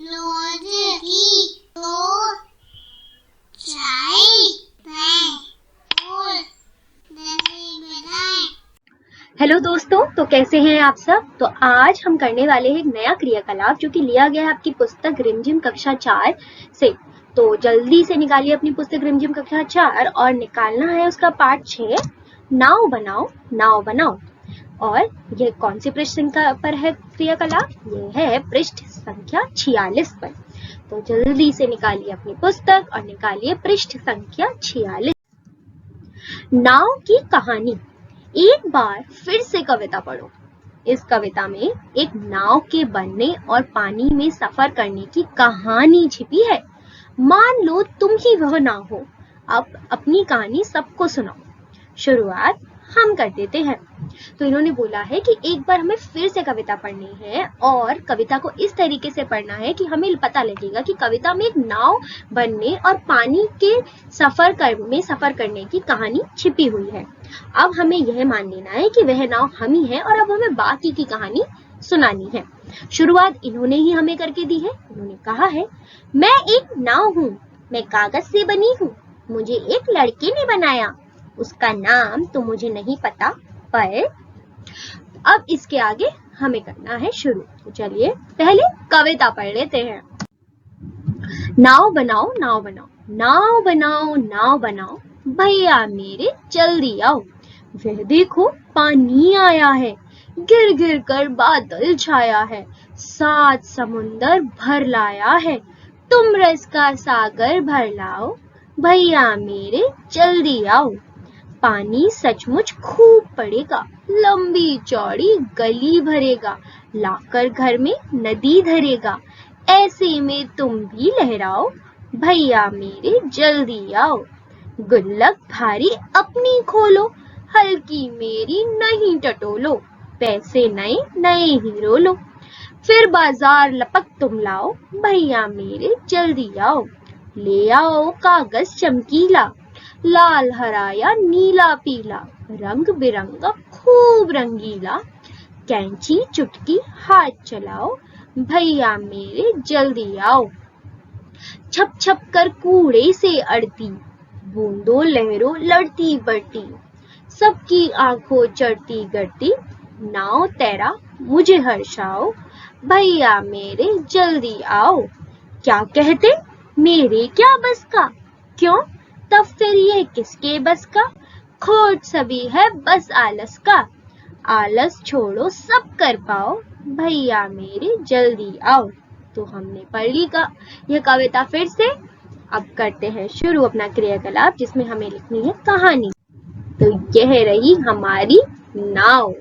रोटी दो चाय और दही बनाए। हेलो दोस्तों, तो कैसे हैं आप सब। तो आज हम करने वाले हैं एक नया क्रियाकलाप जो कि लिया गया है आपकी पुस्तक रिमझिम कक्षा 4 से। तो जल्दी से निकालिए अपनी पुस्तक रिमझिम कक्षा 4 और निकालना है उसका पाठ 6, नाव बनाओ नाव बनाओ। और यह कौन सी पृष्ठ संख्या पर है क्रियाकलाप? यह है पृष्ठ संख्या 46 पर। तो जल्दी से निकालिए अपनी पुस्तक और निकालिए पृष्ठ संख्या 46। नाव की कहानी। एक बार फिर से कविता पढ़ो। इस कविता में एक नाव के बनने और पानी में सफर करने की कहानी छिपी है। मान लो तुम ही वह नाव हो। अब अपनी कहानी सबको सुनाओ। शुरुआत हम कर देते हैं। तो इन्होंने बोला है कि एक बार हमें फिर से कविता पढ़नी है और कविता को इस तरीके से पढ़ना है कि हमें पता लगेगा कि कविता में एक नाव बनने और पानी के सफर करने की कहानी छिपी हुई है। अब हमें यह मान लेना है कि वह नाव हम ही है और अब हमें बाकी की कहानी सुनानी है। शुरुआत इन्होंने ही हमें करके दी है। उन्होंने कहा है, मैं एक नाव हूँ, मैं कागज से बनी हूँ, मुझे एक लड़के ने बनाया, उसका नाम तो मुझे नहीं पता, पर अब इसके आगे हमें करना है शुरू। तो चलिए पहले कविता पढ़ लेते हैं। नाव बनाओ नाव बनाओ, नाव बनाओ नाव बनाओ, भैया मेरे जल्दी आओ। वह देखो पानी आया है, गिर गिर कर बादल छाया है, 7 समुंदर भर लाया है, तुम रस का सागर भर लाओ, भैया मेरे जल्दी आओ। पानी सचमुच खूब पड़ेगा, लंबी चौड़ी गली भरेगा, लाकर घर में नदी धरेगा, ऐसे में तुम भी लहराओ, भैया मेरे जल्दी आओ। गुल्लक भारी अपनी खोलो, हल्की मेरी नहीं टटोलो, पैसे नए नए ही रोलो, फिर बाजार लपक तुम लाओ, भैया मेरे जल्दी आओ। ले आओ कागज चमकीला, लाल हरा या नीला पीला, रंग बिरंगा खूब रंगीला, कैंची चुटकी हाथ चलाओ, भैया मेरे जल्दी आओ। छप छप कर कूड़े से अड़ती, बूंदों लहरों लड़ती बढ़ती, सबकी आंखों चढ़ती गढ़ती, नाव तैरा मुझे हर्षाओ, भैया मेरे जल्दी आओ। क्या कहते, मेरे क्या बस का, क्यों तब फिर ये किसके बस का, खोट सभी है बस आलस का, आलस छोड़ो सब कर पाओ, भैया मेरे जल्दी आओ। तो हमने पढ़ ली यह कविता फिर से। अब करते हैं शुरू अपना क्रियाकलाप जिसमें हमें लिखनी है कहानी। तो यह रही हमारी नाव।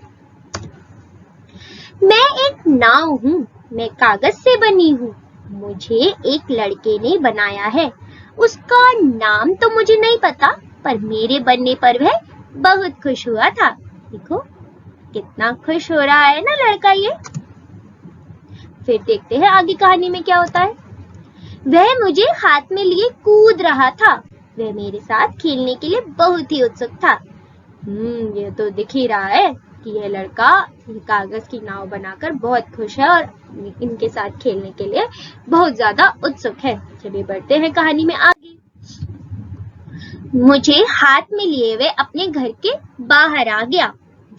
मैं एक नाव हूँ, मैं कागज से बनी हूँ, मुझे एक लड़के ने बनाया है, उसका नाम तो मुझे नहीं पता, पर मेरे बनने पर वह बहुत खुश हुआ था। देखो कितना खुश हो रहा है ना लड़का ये। फिर देखते हैं आगे कहानी में क्या होता है। वह मुझे हाथ में लिए कूद रहा था, वह मेरे साथ खेलने के लिए बहुत ही उत्सुक था। ये तो दिख ही रहा है कि यह लड़का कागज की नाव बनाकर बहुत खुश है और इनके साथ खेलने के लिए बहुत ज्यादा उत्सुक है। चलिए बढ़ते हैं कहानी में आगे। मुझे हाथ में लिए हुए अपने घर के बाहर आ गया।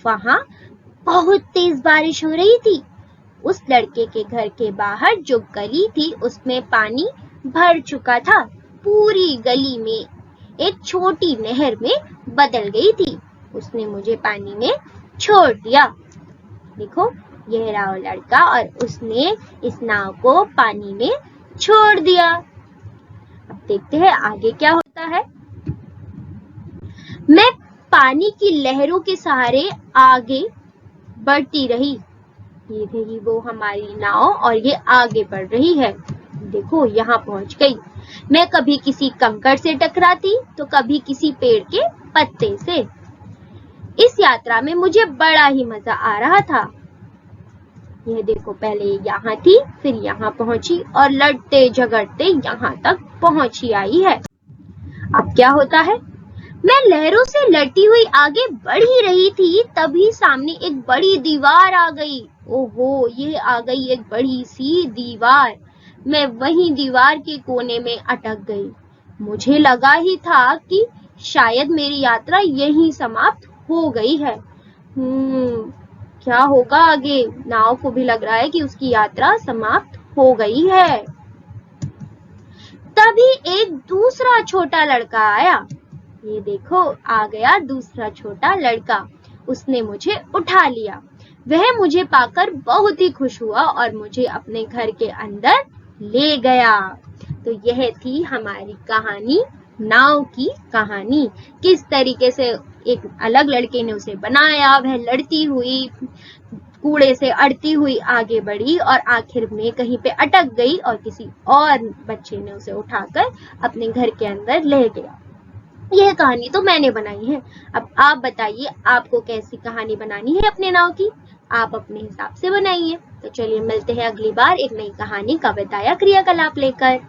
वहां बहुत तेज बारिश हो रही थी। उस लड़के के घर के बाहर जो गली थी उसमें पानी भर चुका था। पूरी गली में एक छोटी नहर में बदल गई थी। उसने मुझे पानी में छोड़ दिया। देखो यह रहा वो लड़का और उसने इस नाव को पानी में छोड़ दिया। अब देखते हैं आगे क्या होता है। मैं पानी की लहरों के सहारे आगे बढ़ती रही। ये रही वो हमारी नाव और ये आगे बढ़ रही है। देखो यहाँ पहुंच गई। मैं कभी किसी कंकड़ से टकराती तो कभी किसी पेड़ के पत्ते से। इस यात्रा में मुझे बड़ा ही मजा आ रहा था। यह देखो पहले यहाँ थी, फिर यहाँ पहुंची और लड़ते झगड़ते यहाँ तक पहुंची आई है। अब क्या होता है, मैं लहरों से लड़ती हुई आगे बढ़ ही रही थी, तभी सामने एक बड़ी दीवार आ गई। ओहो, ये आ गई एक बड़ी सी दीवार। मैं वहीं दीवार के कोने में अटक गई। मुझे लगा ही था कि शायद मेरी यात्रा यहीं समाप्त हो गई है। क्या होगा आगे? नाव को भी लग रहा है कि उसकी यात्रा समाप्त हो गई है। तभी एक दूसरा छोटा लड़का आया। ये देखो, आ गया दूसरा छोटा लड़का। उसने मुझे उठा लिया। वह मुझे पाकर बहुत ही खुश हुआ और मुझे अपने घर के अंदर ले गया। तो यह थी हमारी कहानी, नाव की कहानी। किस तरीके से एक अलग लड़के ने उसे बनाया, वह लड़ती हुई, कूड़े से अड़ती हुई आगे बढ़ी और आखिर में कहीं पे अटक गई और किसी और बच्चे ने उसे उठाकर अपने घर के अंदर ले गया। यह कहानी तो मैंने बनाई है। अब आप बताइए, आपको कैसी कहानी बनानी है अपने नाव की? आप अपने हिसाब से बनाइए। तो चलिए मिलते हैं अगली बार एक नई कहानी, कविता या क्रियाकलाप लेकर।